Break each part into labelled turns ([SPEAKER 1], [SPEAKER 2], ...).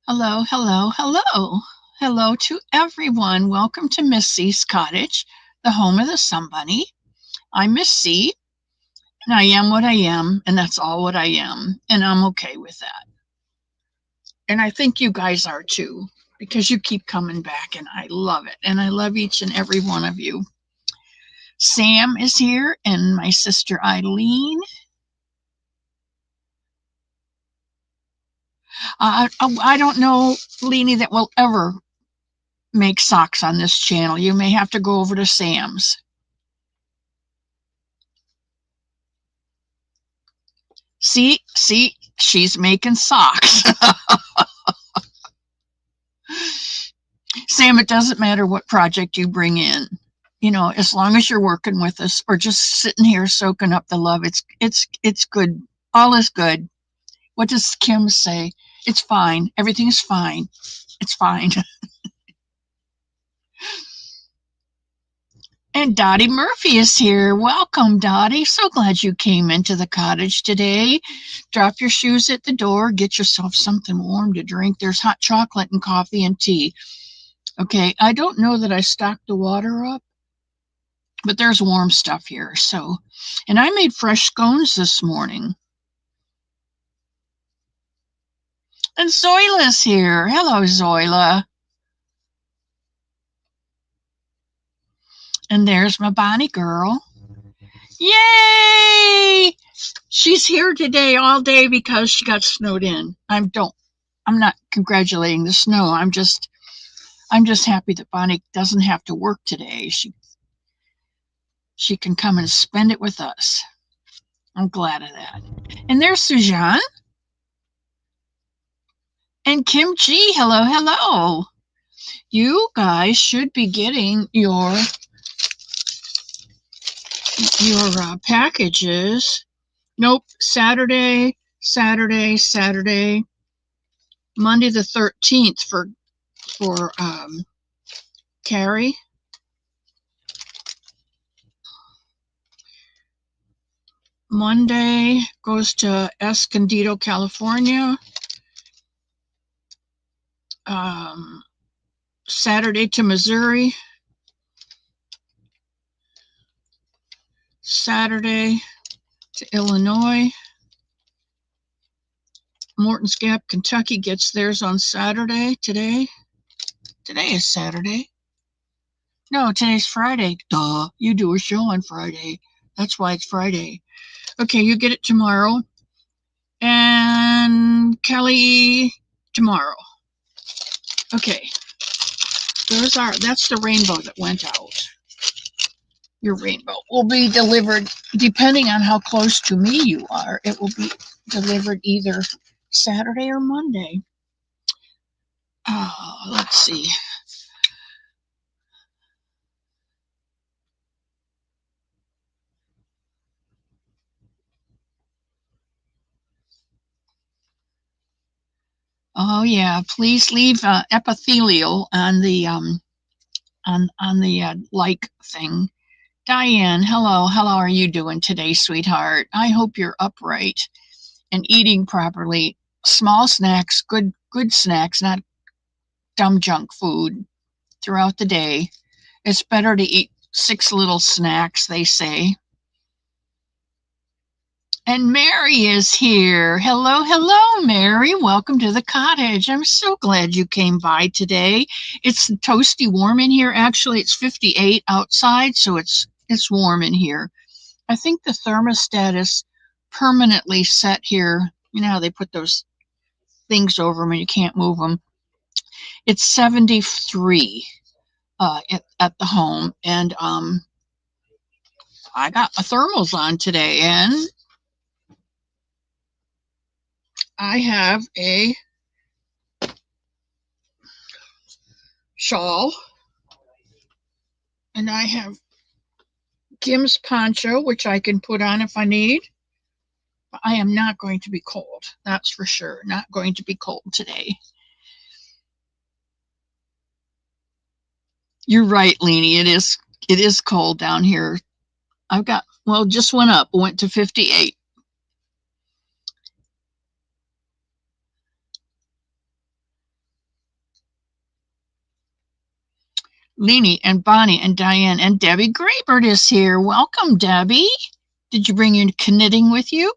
[SPEAKER 1] Hello, hello, hello. Hello to everyone. Welcome to Miss C's Cottage, the home of the Somebody. I'm Miss C, and I am what I am, and that's all what I am, and I'm okay with that. And I think you guys are too, because you keep coming back, and I love it. And I love each and every one of you. Sam is here, and my sister Eileen. I don't know, Leanie, that will ever make socks on this channel. You may have to go over to Sam's. See, she's making socks. Sam, it doesn't matter what project you bring in. You know, as long as you're working with us or just sitting here soaking up the love, it's good. All is good. What does Kim say? It's fine. Everything's fine. It's fine. And Dottie Murphy is here. Welcome, Dottie. So glad you came into the cottage today. Drop your shoes at the door. Get yourself something warm to drink. There's hot chocolate and coffee and tea. Okay, I don't know that I stocked the water up, but there's warm stuff here. So, and I made fresh scones this morning. And Zoila's here. Hello, Zoila. And there's my Bonnie girl. Yay! She's here today all day because she got snowed in. I'm not congratulating the snow. I'm just happy that Bonnie doesn't have to work today. She can come and spend it with us. I'm glad of that. And there's Sujan. And Kim G, hello, hello. You guys should be getting your packages. Nope, Saturday, Monday the 13th for Carrie. Monday goes to Escondido, California. Saturday to Missouri. Saturday to Illinois. Morton's Gap, Kentucky gets theirs on Saturday. Today is Saturday. No, today's Friday. Duh, you do a show on Friday. That's why it's Friday. Okay, you get it tomorrow. And Kelly tomorrow. Okay. That's the rainbow that went out. Your rainbow will be delivered, depending on how close to me you are, it will be delivered either Saturday or Monday. Let's see. Oh yeah, please leave epithelial on the like thing. Diane, hello. How are you doing today, sweetheart? I hope you're upright and eating properly. Small snacks, good snacks, not dumb junk food throughout the day. It's better to eat 6 little snacks, they say. And Mary is here. Hello, hello, Mary. Welcome to the cottage. I'm so glad you came by today. It's toasty warm in here. Actually, it's 58 outside, so it's warm in here. I think the thermostat is permanently set here. You know how they put those things over them and you can't move them. It's 73 at the home, and I got my thermals on today, and I have a shawl, and I have Kim's poncho, which I can put on if I need. I am not going to be cold. That's for sure. Not going to be cold today. You're right, Leanie. It is cold down here. Just went up. Went to 58. Leanie and Bonnie and Diane and Debbie Graybird is here. Welcome, Debbie. Did you bring your knitting with you?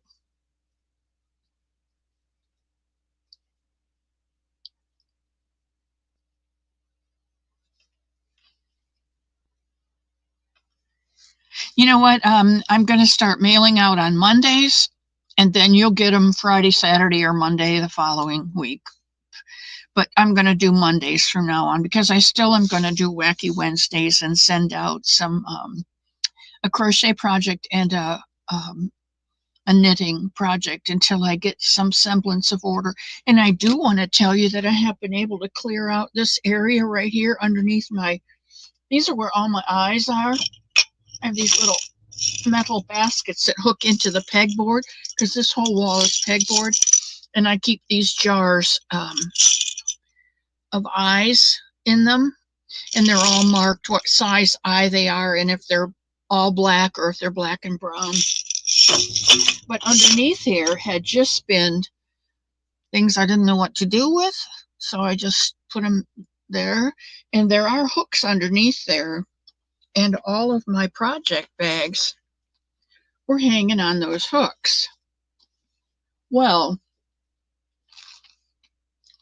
[SPEAKER 1] You know what? I'm going to start mailing out on Mondays, and then you'll get them Friday, Saturday, or Monday the following week. But I'm going to do Mondays from now on because I still am going to do Wacky Wednesdays and send out some a crochet project and a knitting project until I get some semblance of order. And I do want to tell you that I have been able to clear out this area right here underneath my, these are where all my eyes are. I have these little metal baskets that hook into the pegboard because this whole wall is pegboard. And I keep these jars of eyes in them, and they're all marked what size eye they are and if they're all black or if they're black and brown. But underneath here had just been things I didn't know what to do with, so I just put them there. And there are hooks underneath there, and all of my project bags were hanging on those hooks. Well,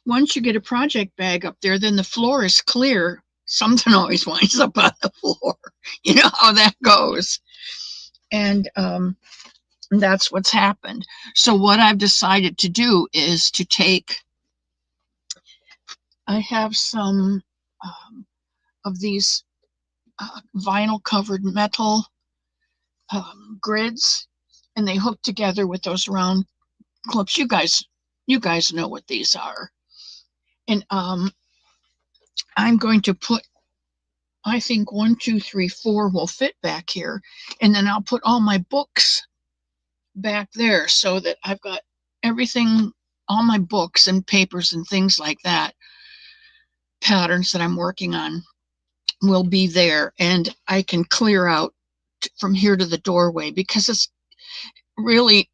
[SPEAKER 1] once you get a project bag up there, then the floor is clear. Something always winds up on the floor. You know how that goes. And that's what's happened. So what I've decided to do is to take, I have some of these vinyl covered metal grids, and they hook together with those round clips. You guys know what these are. And I'm going to put, I think 1, 2, 3, 4 will fit back here. And then I'll put all my books back there so that I've got everything, all my books and papers and things like that, patterns that I'm working on will be there. And I can clear out from here to the doorway because it's really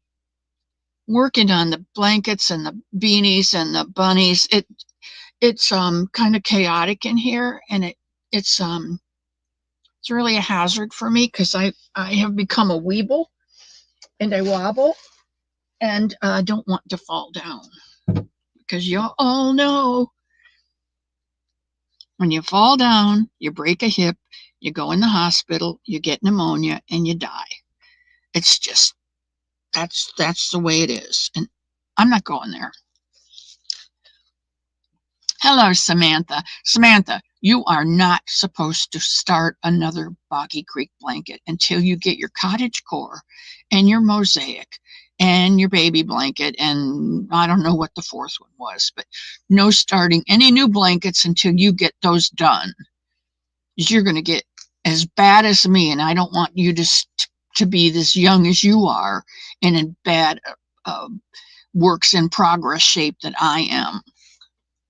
[SPEAKER 1] working on the blankets and the beanies and the bunnies. It's kind of chaotic in here, and it's really a hazard for me because I have become a weeble and I wobble, and I don't want to fall down because you all know when you fall down, you break a hip, you go in the hospital, you get pneumonia, and you die. It's just that's the way it is, and I'm not going there. Hello, Samantha. Samantha, you are not supposed to start another Boggy Creek blanket until you get your cottage core and your mosaic and your baby blanket, and I don't know what the fourth one was, but no starting any new blankets until you get those done. You're going to get as bad as me, and I don't want you to be as young as you are and in bad works in progress shape that I am.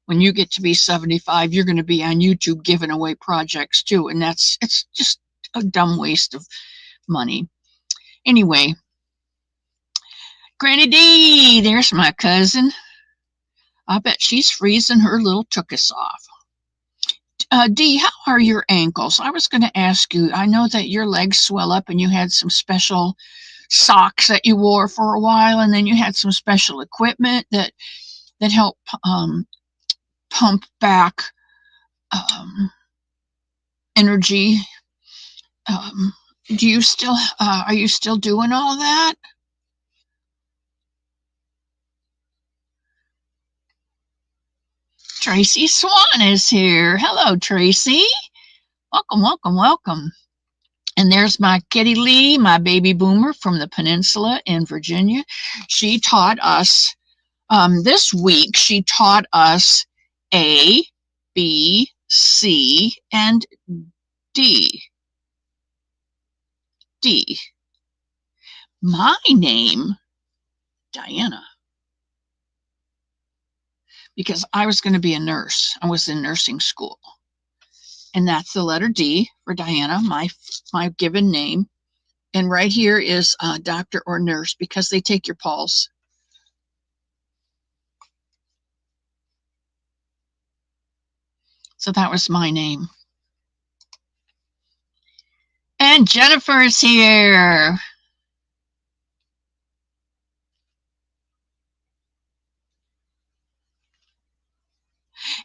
[SPEAKER 1] When you get to be 75, you're going to be on YouTube giving away projects too, and it's just a dumb waste of money. Anyway, Granny D, there's my cousin. I bet she's freezing her little tuchus off. Dee, how are your ankles? I was going to ask you, I know that your legs swell up and you had some special socks that you wore for a while, and then you had some special equipment that help pump back energy. Do you still are you still doing all that? Tracy Swan is here. Hello, Tracy. Welcome, welcome, welcome. And there's my Kitty Lee, my baby boomer from the peninsula in Virginia. She taught us this week. She taught us A, B, C, and D. D. My name, Diana, because I was going to be a nurse. I was in nursing school. And that's the letter D for Diana, my given name. And right here is doctor or nurse because they take your pulse. So that was my name. And Jennifer is here.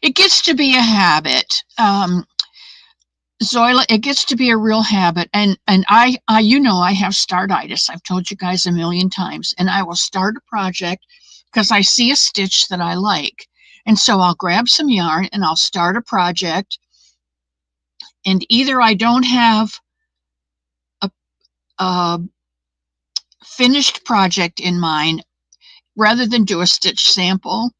[SPEAKER 1] It gets to be a habit. Zoila, it gets to be a real habit. And I I have startitis. I've told you guys a million times. And I will start a project because I see a stitch that I like. And so I'll grab some yarn and I'll start a project. And either I don't have a finished project in mind, rather than do a stitch sample,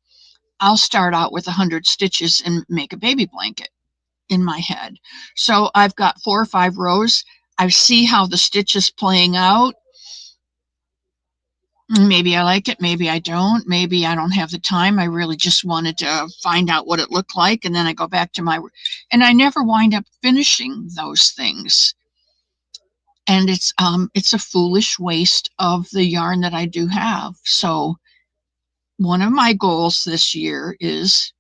[SPEAKER 1] I'll start out with 100 stitches and make a baby blanket in my head. So I've got 4 or 5 rows. I see how the stitch is playing out. Maybe I like it, maybe I don't. Maybe I don't have the time. I really just wanted to find out what it looked like, and then I go back to and I never wind up finishing those things. And it's a foolish waste of the yarn that I do have. So one of my goals this year is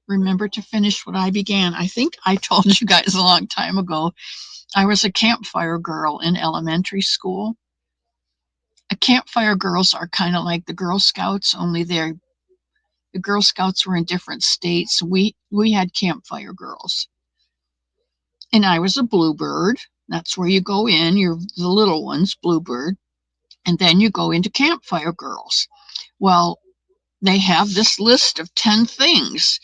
[SPEAKER 1] remember to finish what I began. I think I told you guys a long time ago, I was a campfire girl in elementary school. Campfire girls are kind of like the Girl Scouts, only the Girl Scouts were in different states. We had campfire girls. And I was a bluebird. That's where you go in. You're the little ones, bluebird. And then you go into campfire girls. Well, they have this list of 10 things.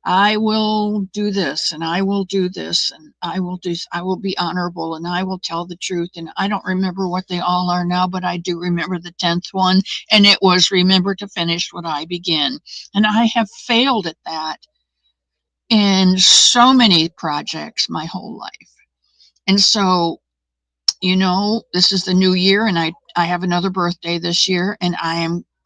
[SPEAKER 1] I will do this, and I will do this, and I will be honorable, and I will tell the truth. And I don't remember what they all are now, but I do remember the 10th one, and it was remember to finish what I begin. And I have failed at that in so many projects my whole life. And so, this is the new year, and I have another birthday this year, and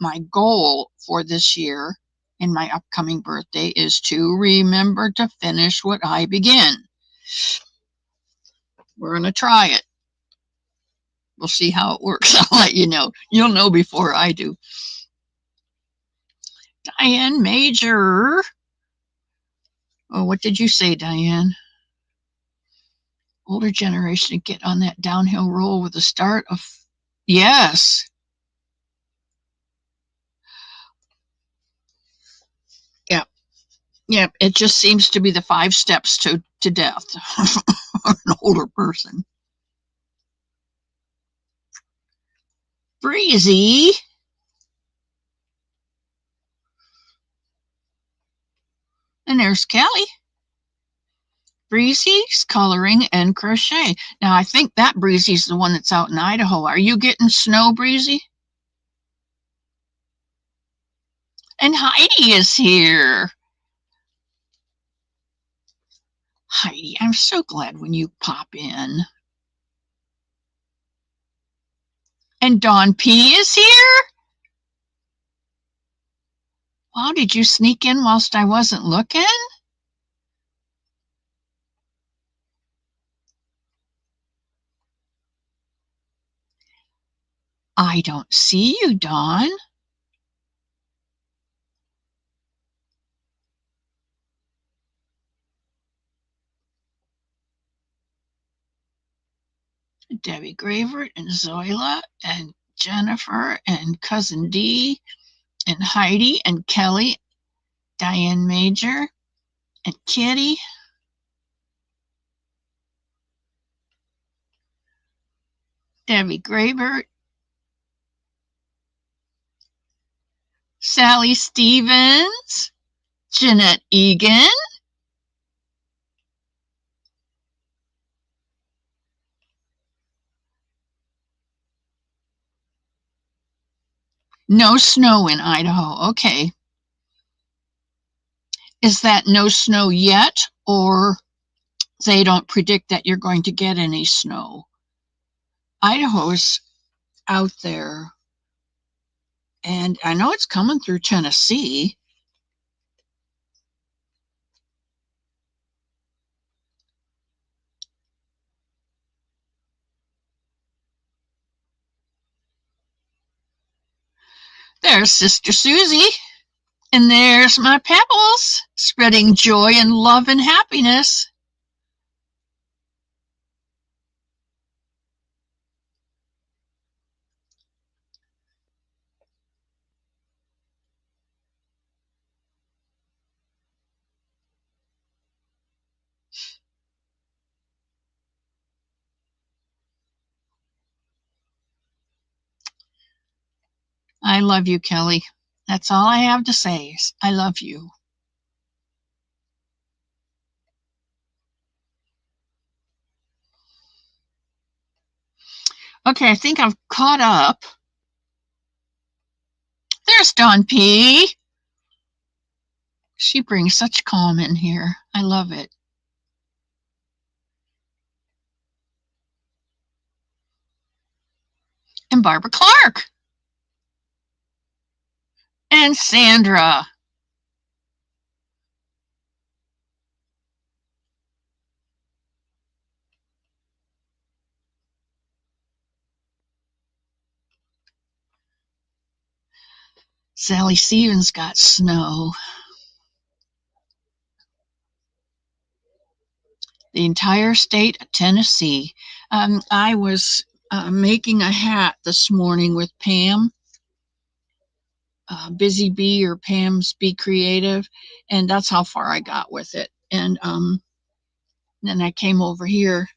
[SPEAKER 1] my goal for this year in my upcoming birthday is to remember to finish what I begin. We're going to try it. We'll see how it works. I'll let you know. You'll know before I do. Diane Major. Oh, what did you say, Diane? Older generation to get on that downhill roll with the start of, yes. Yeah, it just seems to be the 5 steps to death for an older person. Breezy. And there's Kelly. Breezy's coloring and crochet. Now, I think that Breezy's the one that's out in Idaho. Are you getting snow, Breezy? And Heidi is here. Heidi, I'm so glad when you pop in. And Dawn P is here? Wow, did you sneak in whilst I wasn't looking? I don't see you, Dawn. Debbie Gravert and Zoila and Jennifer and Cousin Dee and Heidi and Kelly, Diane Major and Kitty. Debbie Gravert, Sally Stevens, Jeanette Egan, no snow in Idaho. Okay. Is that no snow yet, or they don't predict that you're going to get any snow? Idaho's out there, and I know it's coming through Tennessee. There's Sister Susie. And there's my Pebbles, spreading joy and love and happiness. I love you, Kelly. That's all I have to say is I love you. Okay, I think I've caught up. There's Dawn P. She brings such calm in here. I love it. And Barbara Clark. And Sandra. Sally Stevens got snow. The entire state of Tennessee. I was making a hat this morning with Pam, Busy Bee or Pam's Be Creative, and that's how far I got with it. And then I came over here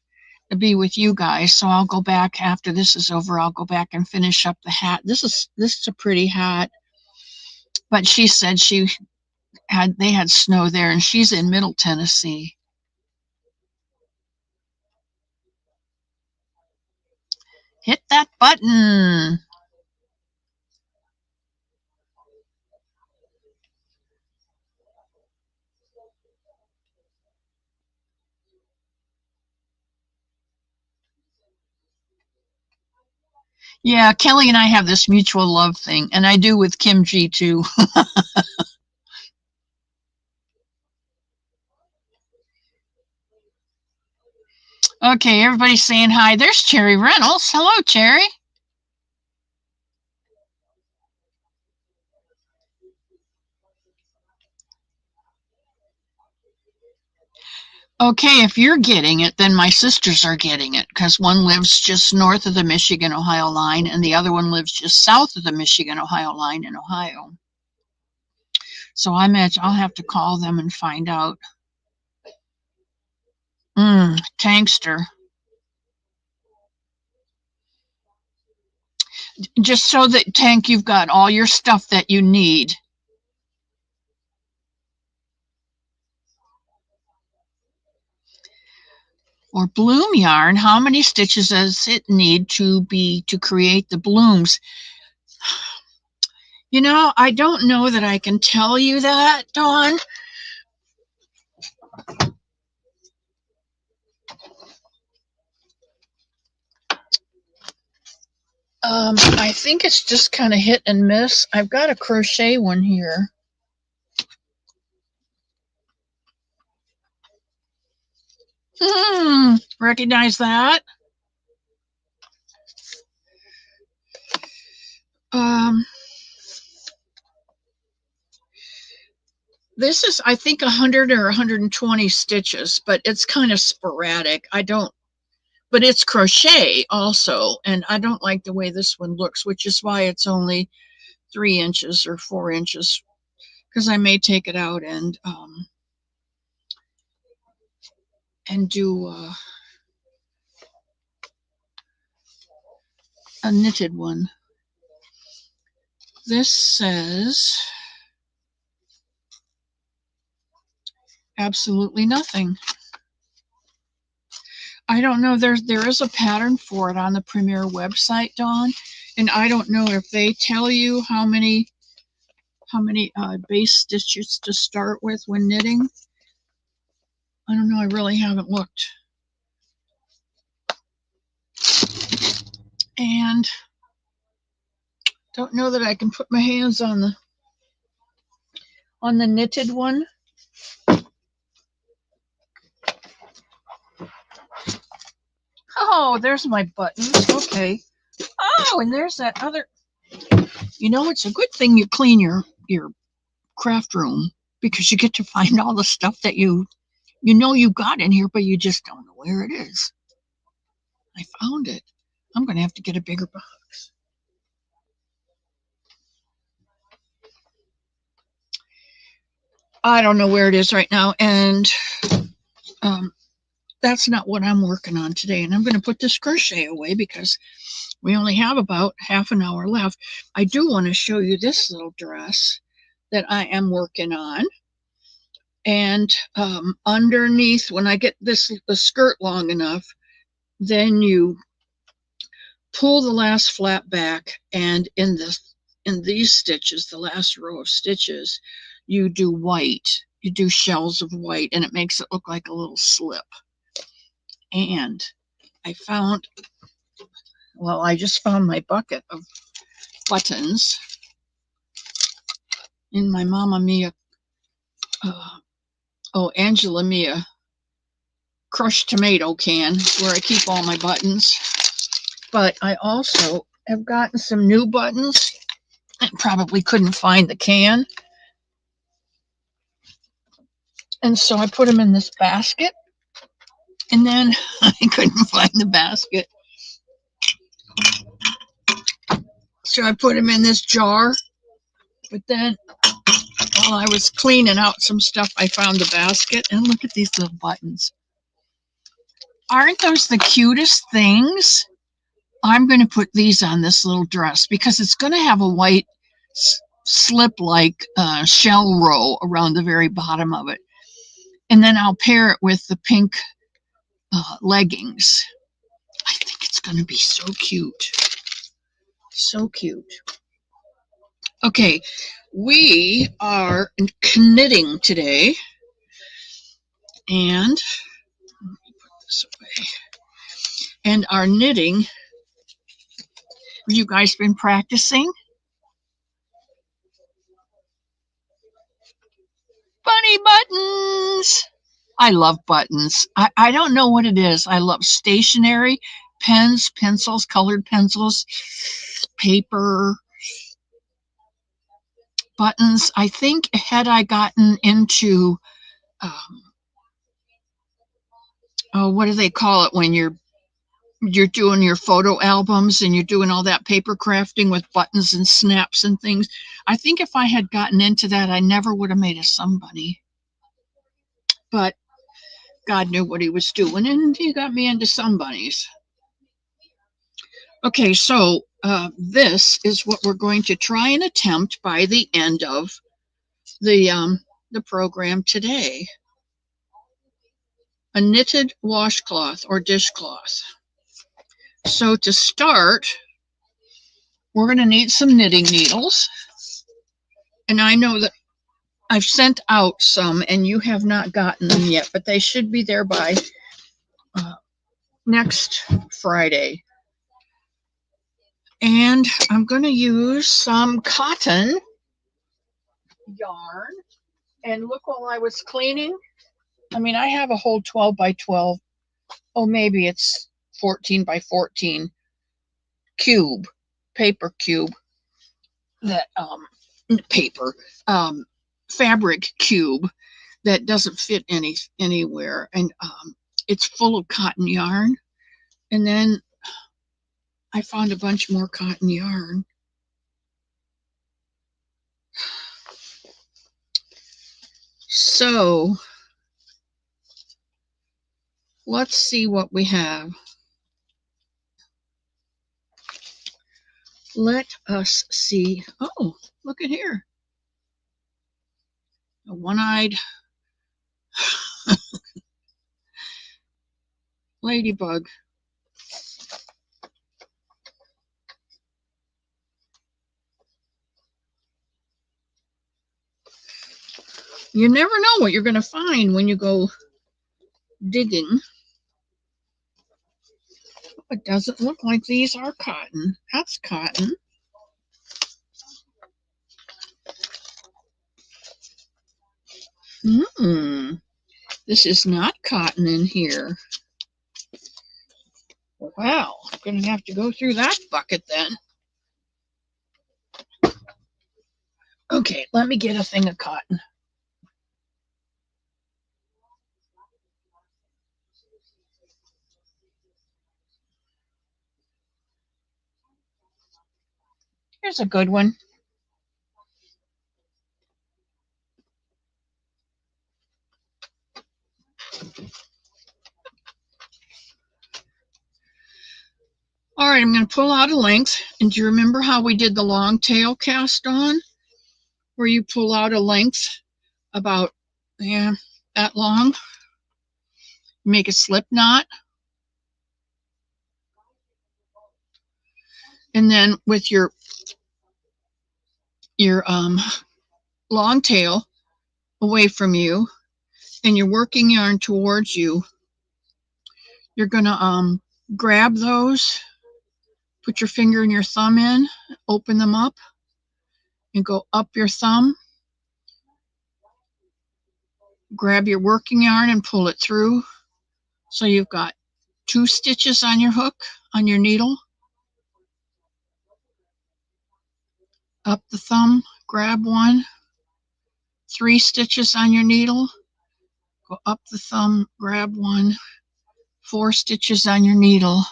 [SPEAKER 1] to be with you guys, so I'll go back after this is over. I'll go back and finish up the hat. This is a pretty hat, but she said they had snow there, and she's in Middle Tennessee. Hit that button. Yeah, Kelly and I have this mutual love thing, and I do with Kim G too. Okay, everybody's saying hi. There's Cherry Reynolds. Hello, Cherry. Okay, if you're getting it, then my sisters are getting it because one lives just north of the Michigan-Ohio line and the other one lives just south of the Michigan-Ohio line in Ohio. So I imagine I'll have to call them and find out. Tankster. Just so that, Tank, you've got all your stuff that you need. Or bloom yarn, how many stitches does it need to create the blooms? You know, I don't know that I can tell you that, Dawn. I think it's just kind of hit and miss. I've got a crochet one here. Recognize that? This is, I think, 100 or 120 stitches, but it's kind of sporadic. But it's crochet also, and I don't like the way this one looks, which is why it's only 3 inches or 4 inches, because I may take it out and do a knitted one. This says absolutely nothing. I don't know. There is a pattern for it on the Premier website, Dawn, and I don't know if they tell you how many base stitches to start with when knitting. I don't know. I really haven't looked. And don't know that I can put my hands on the knitted one. Oh, there's my buttons. Okay. Oh, and there's that other. You know, it's a good thing you clean your craft room because you get to find all the stuff that you got in here, but you just don't know where it is. I found it. I'm going to have to get a bigger box. I don't know where it is right now, and that's not what I'm working on today. And I'm going to put this crochet away because We only have about half an hour left. I do want to show you this little dress that I am working on. And underneath, when I get the skirt long enough, then you pull the last flap back, and in these stitches, the last row of stitches, you do white. You do shells of white, and it makes it look like a little slip. And I just found my bucket of buttons in my Mamma Mia, Angela Mia crushed tomato can where I keep all my buttons. But I also have gotten some new buttons and probably couldn't find the can. And so I put them in this basket, and then I couldn't find the basket. So I put them in this jar, but then while I was cleaning out some stuff, I found the basket, and look at these little buttons. Aren't those the cutest things? I'm going to put these on this little dress because it's going to have a white slip-like shell row around the very bottom of it. And then I'll pair it with the pink leggings. I think it's going to be so cute. So cute. Okay, we are knitting today. And let me put this away. And our knitting, have you guys been practicing? Bunny buttons! I love buttons. I don't know what it is. I love stationery, pens, pencils, colored pencils, paper, buttons. I think had I gotten into, what do they call it when you're doing your photo albums and you're doing all that paper crafting with buttons and snaps and things. I think if I had gotten into that, I never would have made a somebody. But God knew what he was doing, and he got me into somebodies. Okay, so this is what we're going to try and attempt by the end of the program today. A knitted washcloth or dishcloth. So to start, we're going to need some knitting needles. And I know that I've sent out some and you have not gotten them yet, but they should be there by next Friday. And I'm going to use some cotton yarn. And look, while I was cleaning, I mean, I have a whole 12 by 12. Oh, maybe it's 14 by 14 cube, paper cube, that fabric cube that doesn't fit anywhere, and it's full of cotton yarn. And then I found a bunch more cotton yarn. So let's see what we have. Let us see. Oh, look at here. A one-eyed ladybug. You never know what you're going to find when you go digging. It doesn't look like these are cotton. That's cotton. This is not cotton in here. Wow, I'm going to have to go through that bucket then. Okay, let me get a thing of cotton. Here's a good one. All right, I'm going to pull out a length. And do you remember how we did the long tail cast on? Where you pull out a length about, that long. Make a slip knot. And then with your long tail away from you and your working yarn towards you, you're going to grab those, put your finger and your thumb in, open them up, and go up your thumb. Grab your working yarn and pull it through. So you've got 2 stitches on your hook, on your needle. Up the thumb, grab 1. 3 stitches on your needle. Go up the thumb, grab 1. 4 stitches on your needle.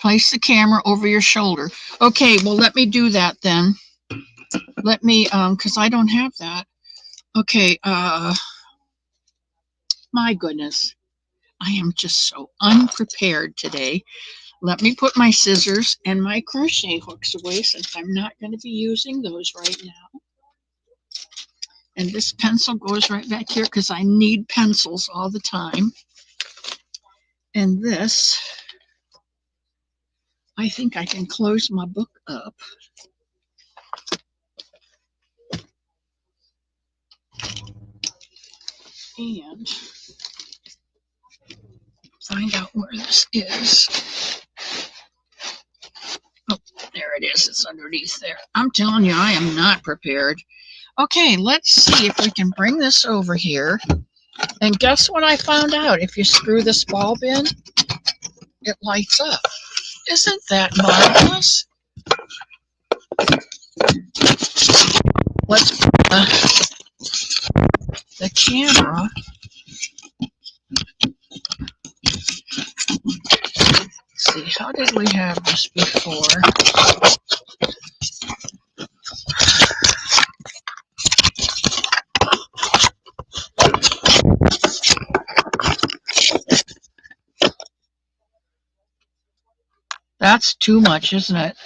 [SPEAKER 1] Place the camera over your shoulder. Okay, well, let me do that then. Let me, because I don't have that. Okay, my goodness. I am just so unprepared today. Let me put my scissors and my crochet hooks away since I'm not going to be using those right now. And this pencil goes right back here because I need pencils all the time. And this, I think I can close my book up. And find out where this is. Oh, there it is. It's underneath there. I'm telling you, I am not prepared. Okay, let's see if we can bring this over here. And guess what I found out? If you screw this bulb in, it lights up. Isn't that marvelous? Let's put the camera. Let's see, how did we have this before? That's too much, isn't it?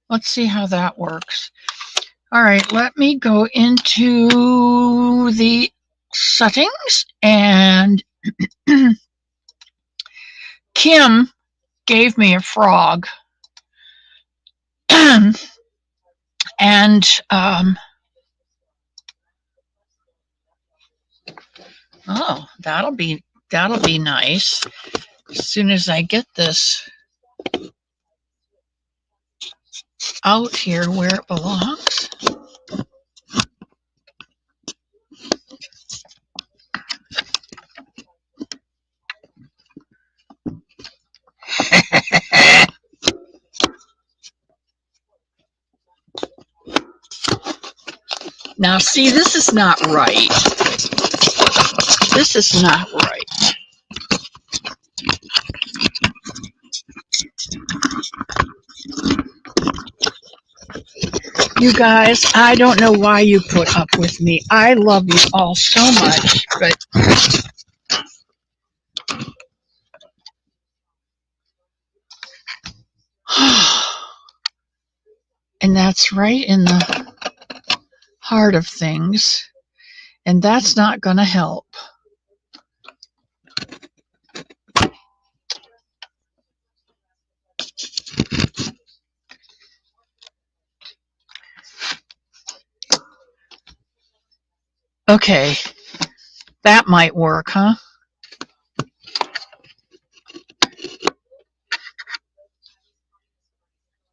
[SPEAKER 1] Let's see how that works. All right, let me go into the settings, and Kim gave me a frog. And oh, that'll be nice. As soon as I get this out here where it belongs. Now, see, this is not right. This is not right. You guys, I don't know why you put up with me. I love you all so much, but and that's right in the heart of things, and that's not going to help. Okay, that might work, huh?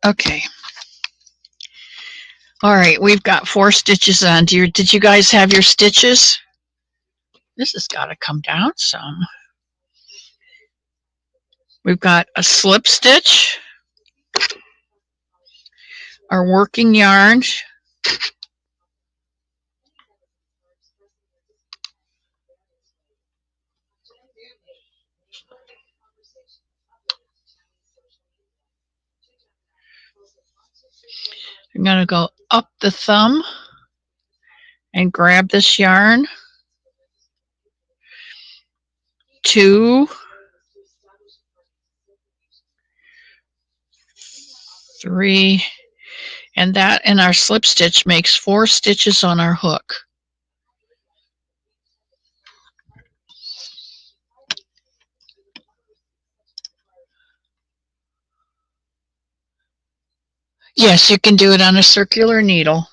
[SPEAKER 1] Okay. All right, we've got 4 stitches on. Did you guys have your stitches? This has got to come down some. We've got a slip stitch, our working yarn, I'm going to go up the thumb and grab this yarn. 2, 3, and that in our slip stitch makes 4 stitches on our hook. Yes, you can do it on a circular needle.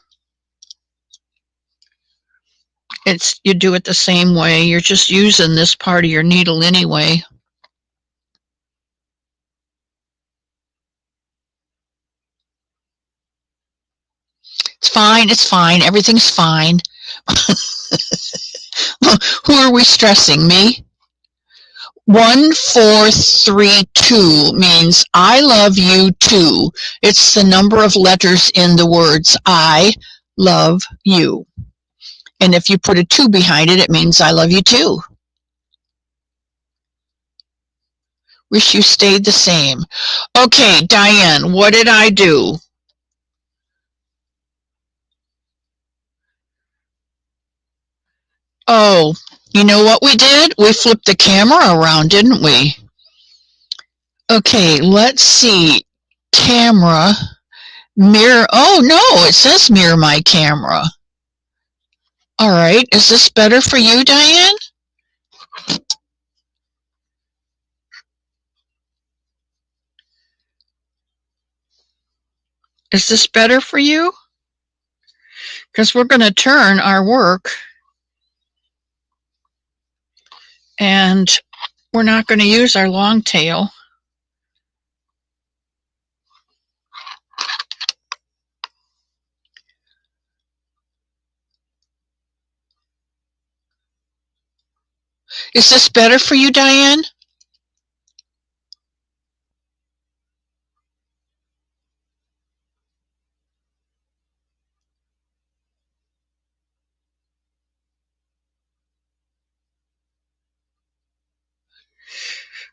[SPEAKER 1] You do it the same way. You're just using this part of your needle anyway. It's fine, it's fine, everything's fine. Who are we stressing, me? 1, 4, 3, 2 means I love you too. It's the number of letters in the words I love you. And if you put a 2 behind it, it means I love you too. Wish you stayed the same. Okay, Diane, what did I do? Oh, you know what we did? We flipped the camera around, didn't we? Okay, let's see. Camera, mirror. Oh, no, it says mirror my camera. All right, is this better for you, Diane? Is this better for you? Because we're going to turn our work and we're not going to use our long tail. Is this better for you, Diane?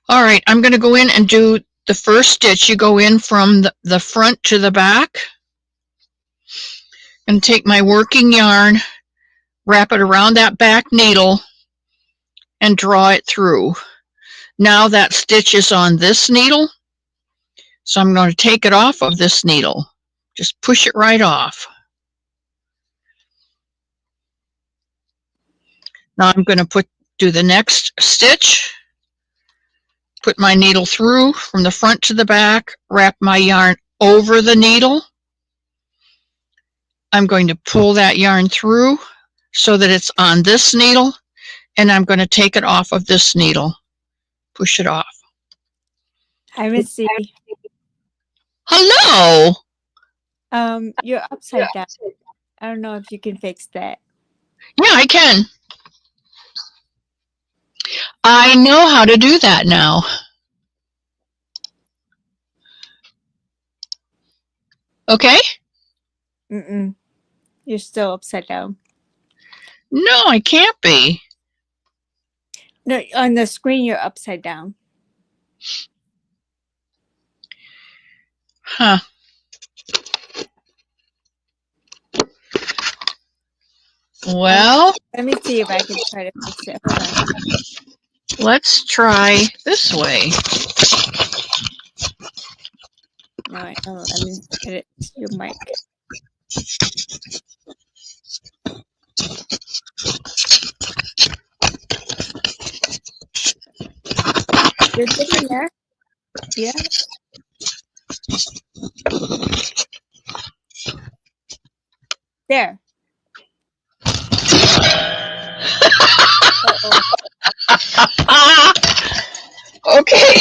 [SPEAKER 1] All right, I'm going to go in and do the first stitch. You go in from the front to the back and take my working yarn, wrap it around that back needle, and draw it through. Now that stitch is on this needle, so I'm going to take it off of this needle. Just push it right off. Now I'm going to do the next stitch, put my needle through from the front to the back, wrap my yarn over the needle. I'm going to pull that yarn through so that it's on this needle, and I'm going to take it off of this needle. Push it off.
[SPEAKER 2] Hi, Missy.
[SPEAKER 1] Hello.
[SPEAKER 2] You're upside down. I don't know if you can fix that.
[SPEAKER 1] Yeah, I can. I know how to do that now. Okay?
[SPEAKER 2] Mm-mm. You're still upside down.
[SPEAKER 1] No, I can't be.
[SPEAKER 2] No, on the screen, you're upside down.
[SPEAKER 1] Huh. Well,
[SPEAKER 2] let me see if I can try to fix it. Hold on.
[SPEAKER 1] Let's try this way.
[SPEAKER 2] No, I don't. Let me edit your mic. You're getting there? Yeah. There.
[SPEAKER 1] Okay.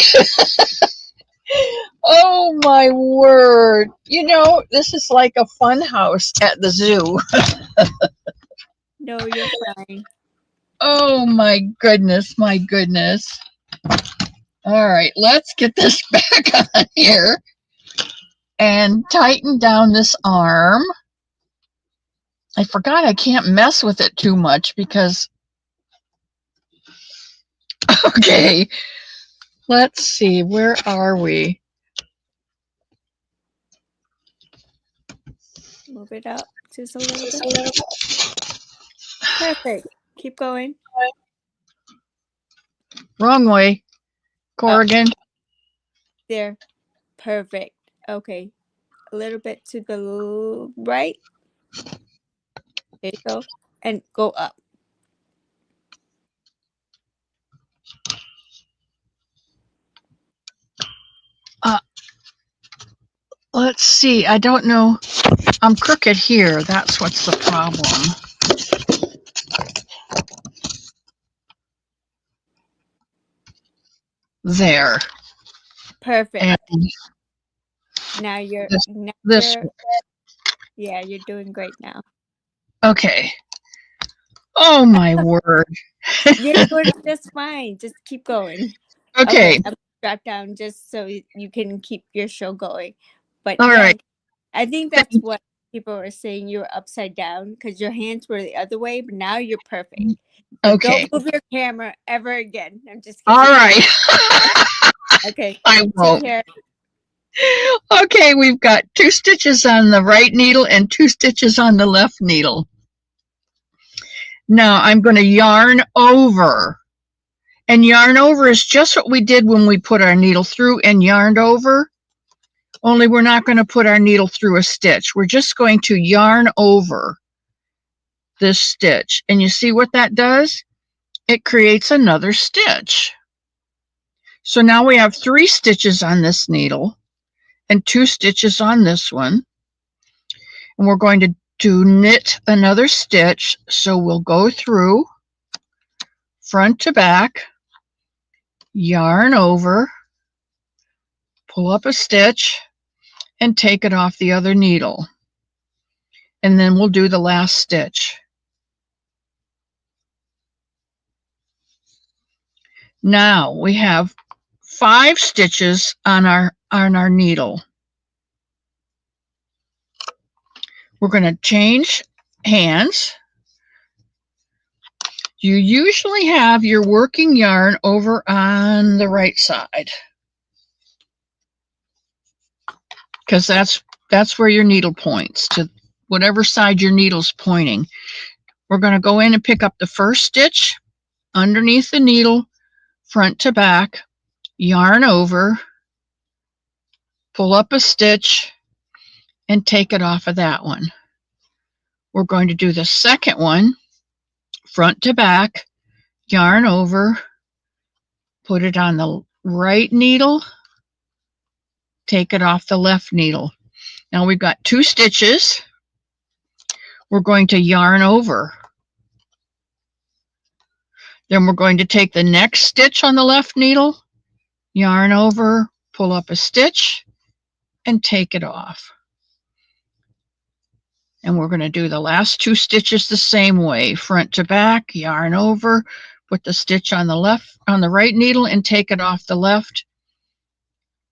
[SPEAKER 1] Oh my word. You know, this is like a fun house at the zoo.
[SPEAKER 2] No, you're fine.
[SPEAKER 1] Oh my goodness, my goodness. All right, let's get this back on here and tighten down this arm. I forgot I can't mess with it too much because, okay, let's see, where are we?
[SPEAKER 2] Move it up just a little bit. Perfect. Keep going.
[SPEAKER 1] Wrong way. Corrigan.
[SPEAKER 2] There. Perfect. Okay. A little bit to the right. There you go. And go up.
[SPEAKER 1] Let's see. I don't know. I'm crooked here. That's what's the problem. There.
[SPEAKER 2] Perfect.
[SPEAKER 1] And
[SPEAKER 2] Now you're
[SPEAKER 1] this.
[SPEAKER 2] yeah, you're doing great now.
[SPEAKER 1] Okay. Oh my word.
[SPEAKER 2] You're doing just fine. Just keep going.
[SPEAKER 1] Okay.
[SPEAKER 2] I'm drop down just so you can keep your show going. But
[SPEAKER 1] All
[SPEAKER 2] yeah,
[SPEAKER 1] right.
[SPEAKER 2] I think that's what people were saying. You were upside down because your hands were the other way, but now you're perfect. So
[SPEAKER 1] Okay.
[SPEAKER 2] don't move your camera ever again. I'm just kidding.
[SPEAKER 1] All right.
[SPEAKER 2] Okay.
[SPEAKER 1] I won't.
[SPEAKER 2] Here.
[SPEAKER 1] Okay, we've got 2 stitches on the right needle and 2 stitches on the left needle. Now I'm going to yarn over. And yarn over is just what we did when we put our needle through and yarned over. Only we're not going to put our needle through a stitch. We're just going to yarn over this stitch. And you see what that does? It creates another stitch. So now we have 3 stitches on this needle and 2 stitches on this one. And we're going to knit another stitch. So we'll go through front to back, yarn over, pull up a stitch, and take it off the other needle. And then we'll do the last stitch. Now we have 5 stitches on our needle. We're going to change hands. You usually have your working yarn over on the right side, because that's where your needle points, to whatever side your needle's pointing. We're going to go in and pick up the first stitch underneath the needle, front to back, yarn over, pull up a stitch, and take it off of that one. We're going to do the second one, front to back, yarn over, put it on the right needle, take it off the left needle. Now we've got 2 stitches. We're going to yarn over. Then we're going to take the next stitch on the left needle, yarn over, pull up a stitch, and take it off. And we're going to do the last 2 stitches the same way, front to back, yarn over, put the stitch on the right needle and take it off the left,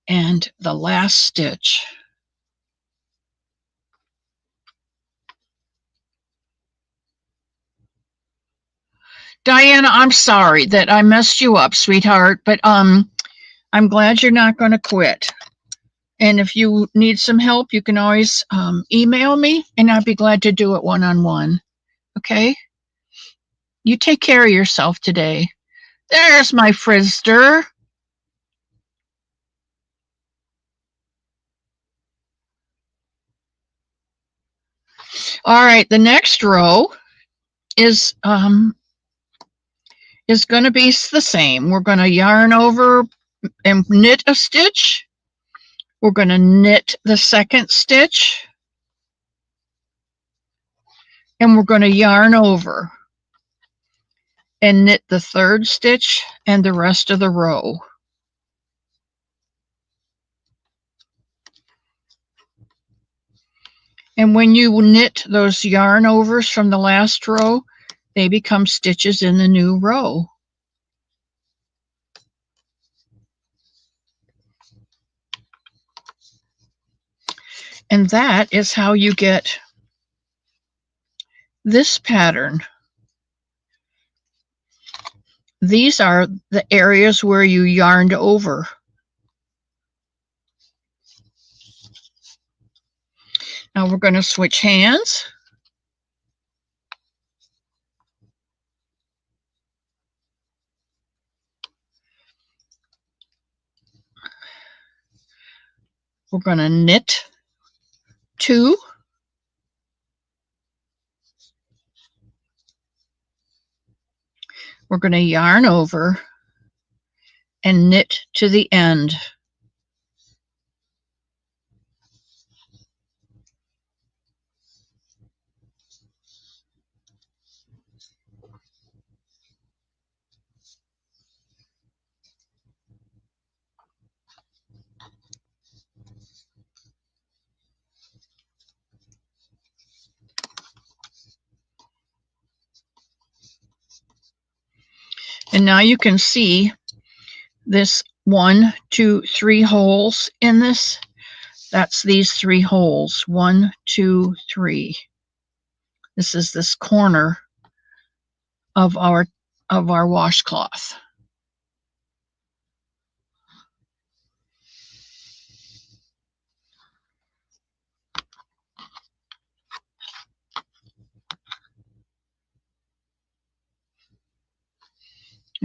[SPEAKER 1] and the last stitch. Diana, I'm sorry that I messed you up, sweetheart, but I'm glad you're not going to quit. And if you need some help, you can always email me, and I'd be glad to do it one-on-one. Okay? You take care of yourself today. There's my Frizzter. All right, the next row is going to be the same. We're going to yarn over and knit a stitch. We're going to knit the second stitch. And we're going to yarn over and knit the third stitch and the rest of the row. And when you knit those yarn overs from the last row, they become stitches in the new row. And that is how you get this pattern. These are the areas where you yarned over. Now we're going to switch hands. We're going to knit 2. We're going to yarn over and knit to the end. And now you can see this 1, 2, 3 holes in this. That's these 3 holes. 1, 2, 3. This is this corner of our washcloth.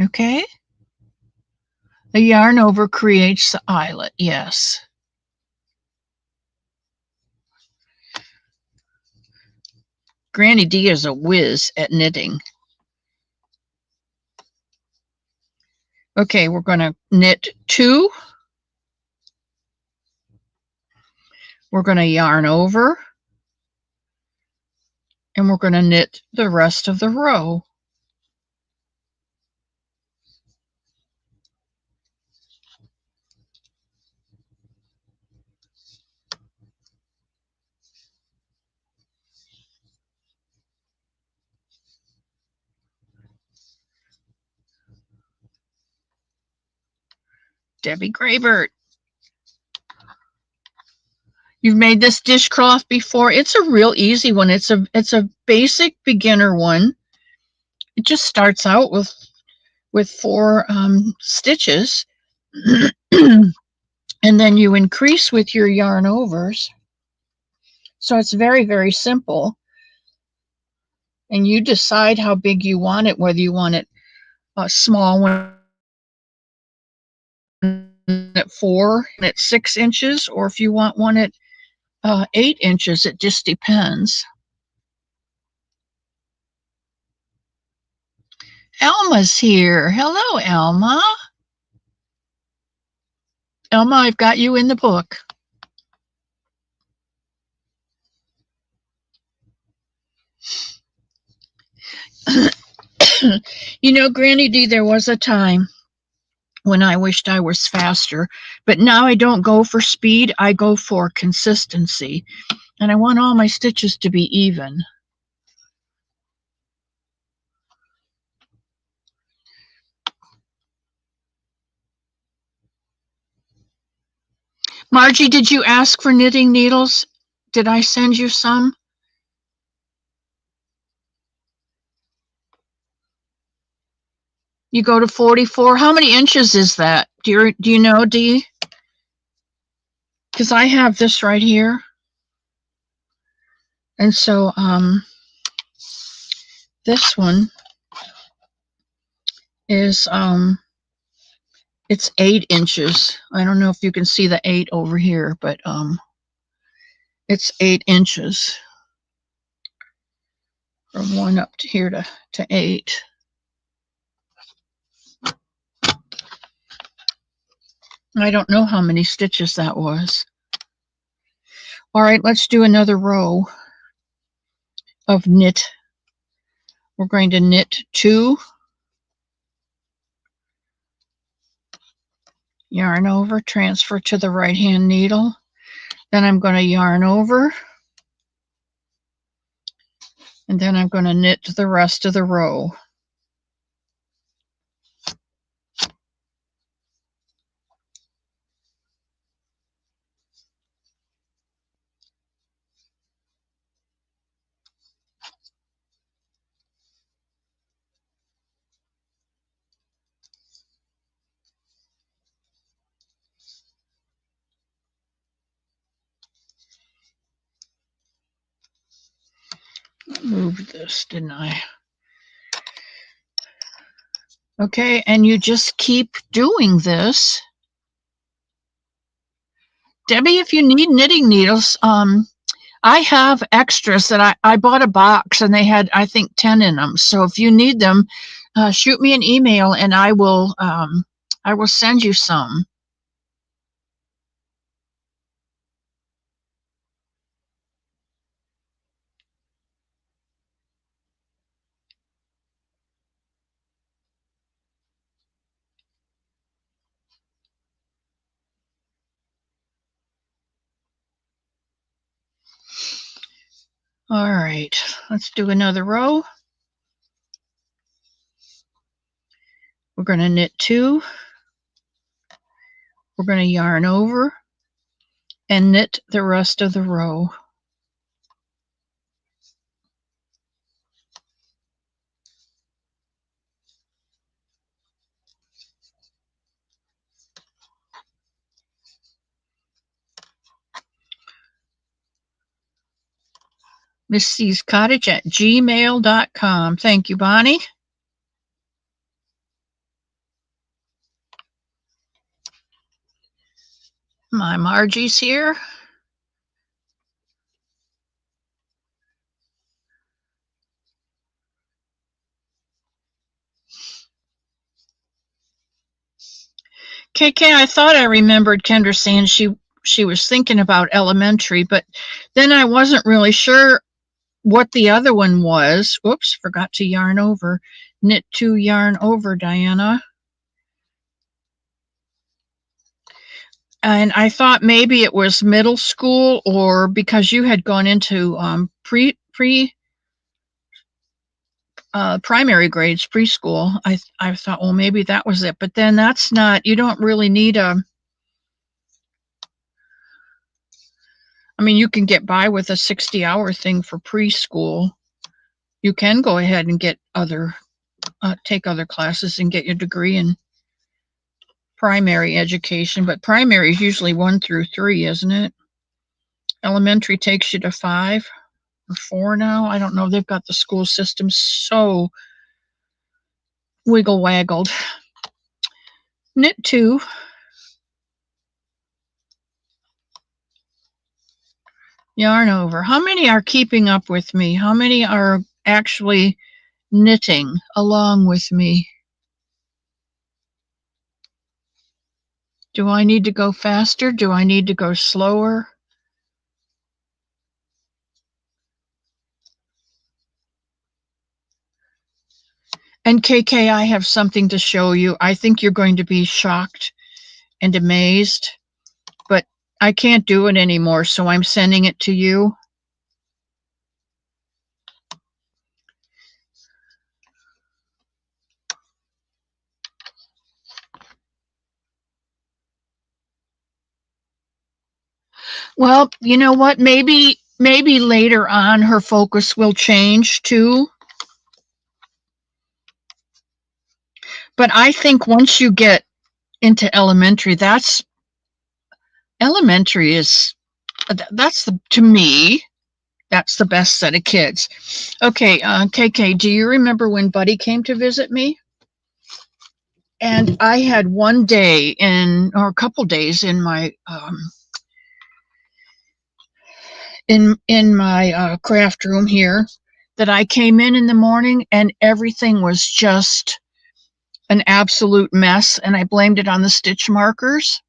[SPEAKER 1] Okay. The yarn over creates the eyelet, yes. Granny D is a whiz at knitting. Okay, we're going to knit 2. We're going to yarn over. And we're going to knit the rest of the row. Debbie Graybert. You've made this dishcloth before. It's a real easy one. It's a basic beginner one. It just starts out with 4 stitches, and then you increase with your yarn overs. So it's very, very simple. And you decide how big you want it, whether you want it a small one at 4 and at 6 inches, or if you want one at 8 inches. It just depends. Elma's here. Hello, Elma. Elma, I've got you in the book. You know, Granny D, there was a time when I wished I was faster, but now I don't go for speed. I go for consistency, and I want all my stitches to be even. Margie, did you ask for knitting needles? Did I send you some? You go to 44. How many inches is that? Do you know, Dee? Because I have this right here. And so this one is it's 8 inches. I don't know if you can see the 8 over here, but it's 8 inches from 1 up to here to 8. I don't know how many stitches that was. All right, let's do another row of knit. We're going to knit 2, yarn over, transfer to the right hand needle. Then I'm going to yarn over, and then I'm going to knit the rest of the row. moved this, didn't I? Okay, and you just keep doing this. Debbie, if you need knitting needles, I have extras that I bought a box and they had, I think, 10 in them. So if you need them, shoot me an email and I will send you some. All right, let's do another row. We're going to knit 2. We're going to yarn over and knit the rest of the row. MissC'sCottage@gmail.com. Thank you, Bonnie. My Margie's here. KK, I thought I remembered Kendra saying she was thinking about elementary, but then I wasn't really sure what the other one was. Oops, forgot to yarn over. Knit 2, yarn over, Diana. And I thought maybe it was middle school, or because you had gone into primary grades, preschool. I thought, well, maybe that was it. But then that's not, you don't really need a, I mean, you can get by with a 60-hour thing for preschool. You can go ahead and get take other classes and get your degree in primary education, but primary is usually 1 through 3, isn't it? Elementary takes you to 5 or 4 now. I don't know. They've got the school system so wiggle-waggled. Knit 2. Yarn over. How many are keeping up with me? How many are actually knitting along with me? Do I need to go faster? Do I need to go slower? And KK, I have something to show you. I think you're going to be shocked and amazed, but I can't do it anymore, so I'm sending it to you. Well, you know what? Maybe later on her focus will change too. But I think once you get into elementary, elementary is, to me, that's the best set of kids. Okay, KK, do you remember when Buddy came to visit me? And I had one day or a couple days in my in my craft room here that I came in the morning and everything was just an absolute mess, and I blamed it on the stitch markers.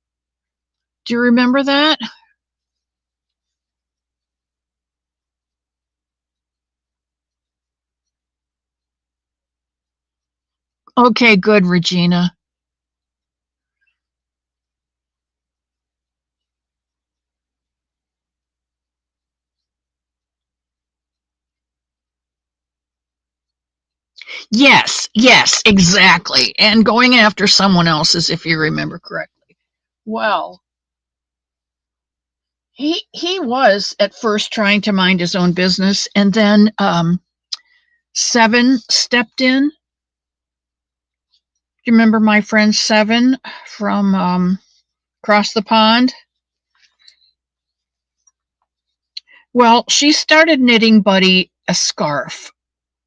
[SPEAKER 1] Do you remember that? Okay, good, Regina. Yes, exactly. And going after someone else's, if you remember correctly. Well, he was at first trying to mind his own business, and then Seven stepped in. Do you remember my friend Seven from across the pond? Well, she started knitting Buddy a scarf,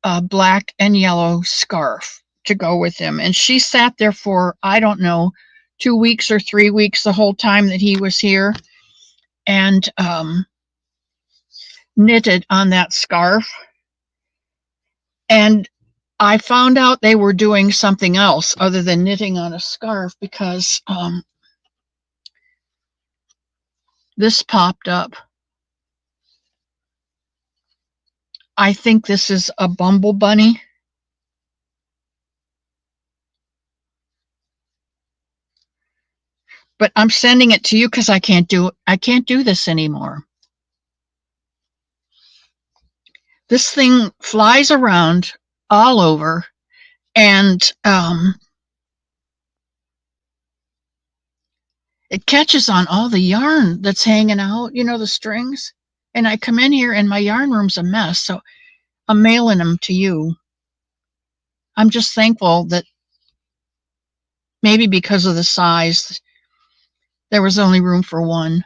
[SPEAKER 1] a black and yellow scarf to go with him. And she sat there for, I don't know, 2 weeks or 3 weeks, the whole time that he was here, and knitted on that scarf. And I found out they were doing something else other than knitting on a scarf, because this popped up. I think this is a Bumble Bunny. But I'm sending it to you because I can't do this anymore. This thing flies around all over, and it catches on all the yarn that's hanging out, you know, the strings. And I come in here and my yarn room's a mess, so I'm mailing them to you. I'm just thankful that maybe because of the size, there was only room for one.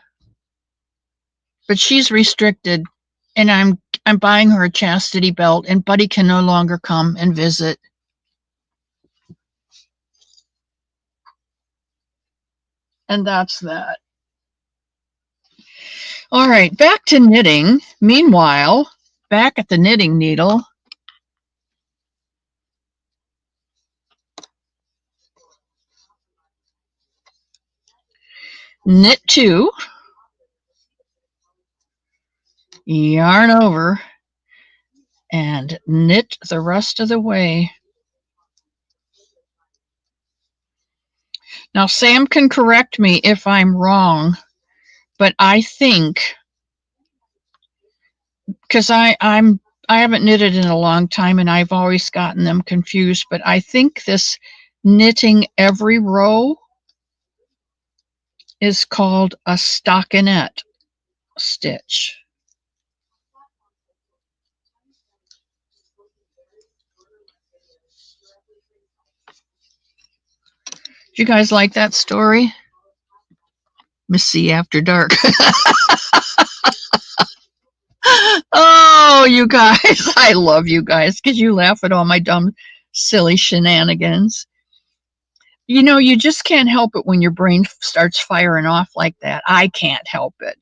[SPEAKER 1] But she's restricted, and I'm buying her a chastity belt, and Buddy can no longer come and visit. And that's that. All right, back to knitting. Meanwhile, back at the knitting needle, knit 2, yarn over, and knit the rest of the way. Now, Sam can correct me if I'm wrong, but I think, because I haven't knitted in a long time and I've always gotten them confused, but I think this knitting every row is called a stockinette stitch. Do you guys like that story? Missy After Dark. Oh, you guys, I love you guys because you laugh at all my dumb, silly shenanigans. You know, you just can't help it when your brain starts firing off like that. I can't help it.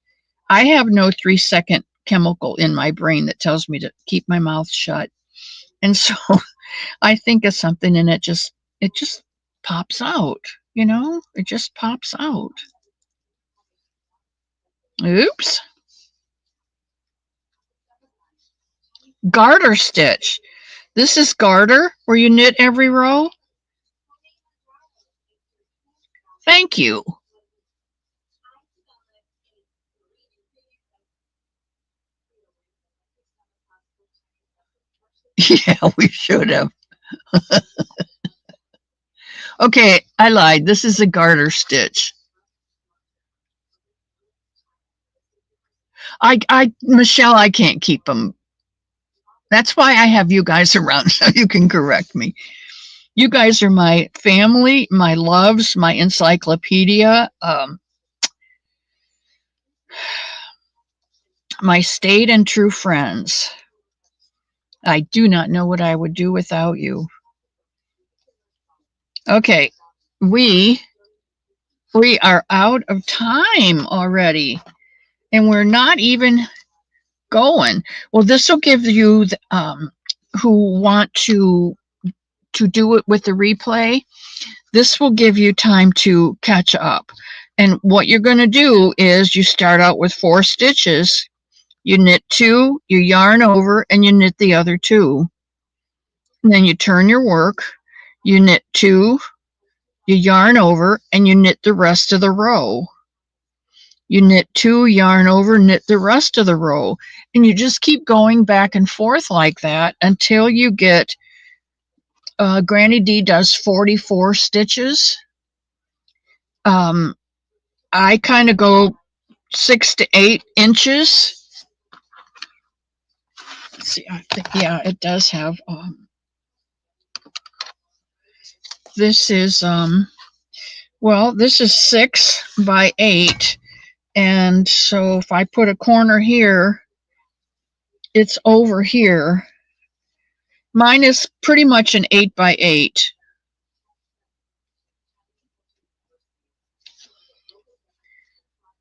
[SPEAKER 1] I have no 3-second chemical in my brain that tells me to keep my mouth shut. And so I think of something and it just pops out, you know? It just pops out. Oops. Garter stitch. This is garter, where you knit every row. Thank you. Yeah, we should have. Okay, I lied. This is a garter stitch. Michelle, I can't keep them. That's why I have you guys around, so you can correct me. You guys are my family, my loves, my encyclopedia, my staid and true friends. I do not know what I would do without you. Okay, we are out of time already, and we're not even going. Well, this will give you who want to do it with the replay, this will give you time to catch up. And what you're going to do is you start out with 4 stitches, you knit 2, you yarn over, and you knit the other 2. And then you turn your work, you knit 2, you yarn over, and you knit the rest of the row. You knit 2, yarn over, knit the rest of the row. And you just keep going back and forth like that until you get, Granny D does 44 stitches. I kind of go 6 to 8 inches. Let's see, I think, yeah, it does have, this is, well, this is 6 by 8. And so if I put a corner here, it's over here. Mine is pretty much an 8 by 8.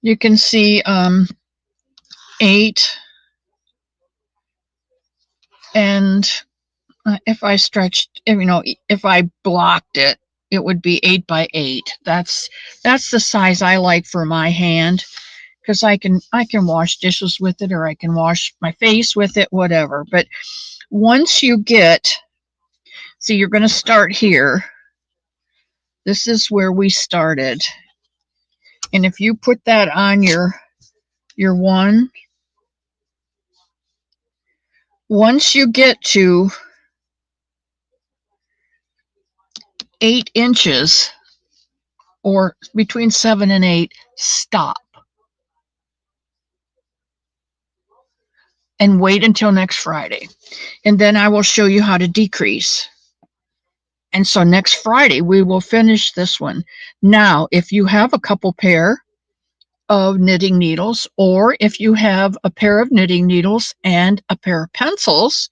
[SPEAKER 1] You can see 8, and if I stretched, if I blocked it, it would be 8 by 8. That's the size I like for my hand, because I can wash dishes with it, or I can wash my face with it, whatever. But once you get, see, you're going to start here. This is where we started. And if you put that on your one, once you get to 8 inches, or between 7 and 8, stop. And wait until next Friday. And then I will show you how to decrease. And so next Friday, we will finish this one. Now, if you have a couple pair of knitting needles, or if you have a pair of knitting needles and a pair of pencils,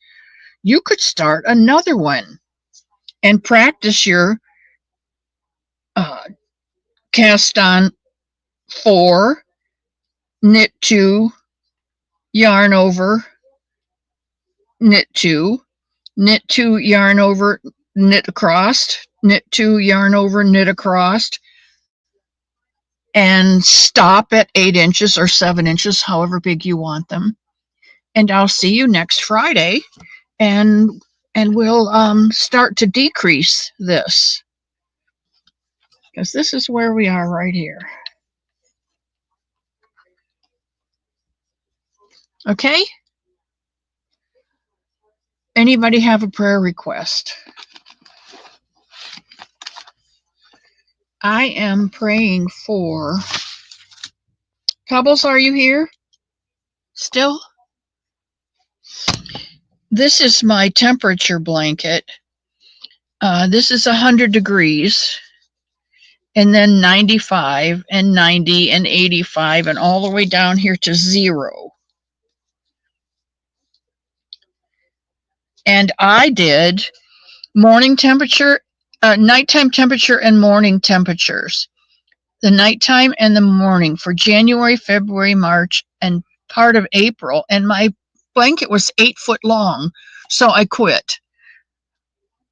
[SPEAKER 1] you could start another one and practice your cast on 4, knit 2, yarn over, knit 2, knit 2, yarn over, knit across, knit 2, yarn over, knit across, and stop at 8 inches or 7 inches, however big you want them. And I'll see you next Friday, and we'll start to decrease this, because this is where we are right here. Okay? Anybody have a prayer request? I am praying for Pebbles. Are you here still? This is my temperature blanket. This is 100 degrees, and then 95 and 90 and 85 and all the way down here to 0. And I did morning temperature, nighttime temperature and morning temperatures. The nighttime and the morning for January, February, March, and part of April. And my blanket was 8 foot long, so I quit.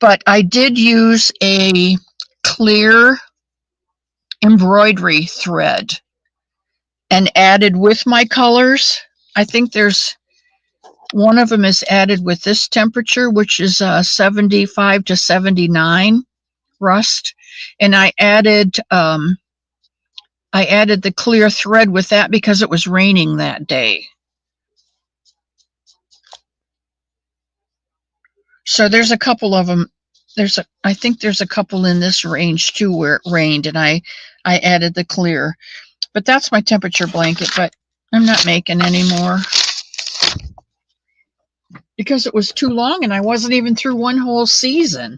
[SPEAKER 1] But I did use a clear embroidery thread and added with my colors. I think there's one of them is added with this temperature, which is 75 to 79 rust. And I added the clear thread with that because it was raining that day. So there's a couple of them. I think there's a couple in this range too where it rained, and I added the clear. But that's my temperature blanket, but I'm not making any more because it was too long and I wasn't even through one whole season.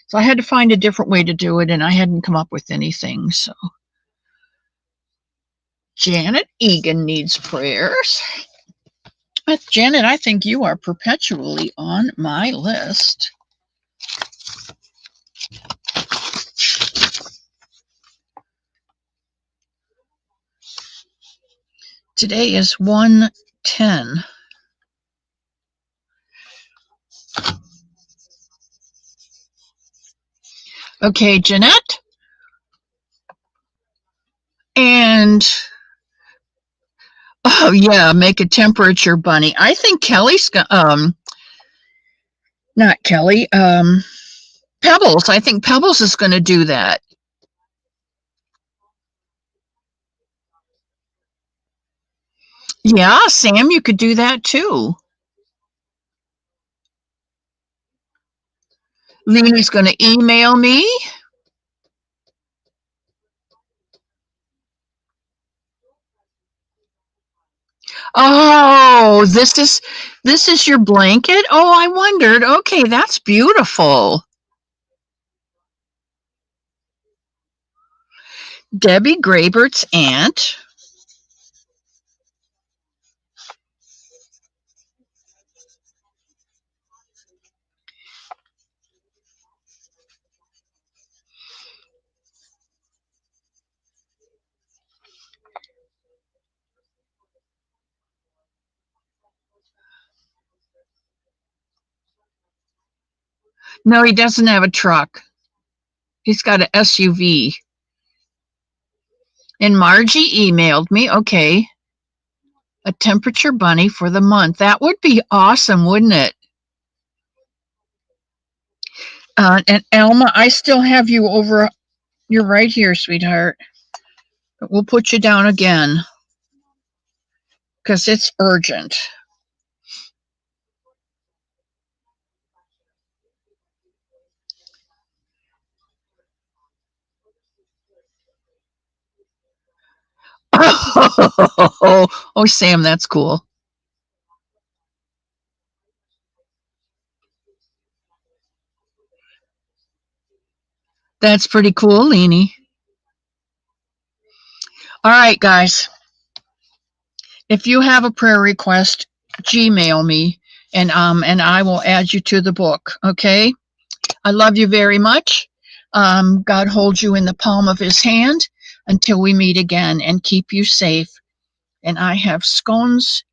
[SPEAKER 1] So I had to find a different way to do it, and I hadn't come up with anything. So Janet Egan needs prayers. But Janet, I think you are perpetually on my list. Today is 1/10. Okay, Jeanette. And, oh yeah, make a temperature bunny. I think Kelly's, not Kelly, Pebbles. I think Pebbles is going to do that. Yeah, Sam, you could do that too. Lena's going to email me. Oh, this is your blanket? Oh, I wondered. Okay, that's beautiful. Debbie Graybert's aunt. No, he doesn't have a truck. He's got an SUV. And Margie emailed me, okay, a temperature bunny for the month. That would be awesome, wouldn't it? And Alma, I still have you over. You're right here, sweetheart. But we'll put you down again because it's urgent. Oh, Sam, that's cool. That's pretty cool, Leanie. All right, guys. If you have a prayer request, Gmail me, and I will add you to the book. Okay. I love you very much. God holds you in the palm of His hand until we meet again, and keep you safe. And I have scones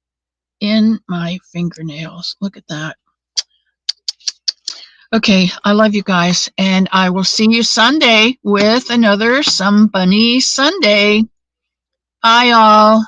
[SPEAKER 1] in my fingernails. Look at that. Okay, I love you guys, and I will see you Sunday with another Some Bunny Sunday. Bye, all.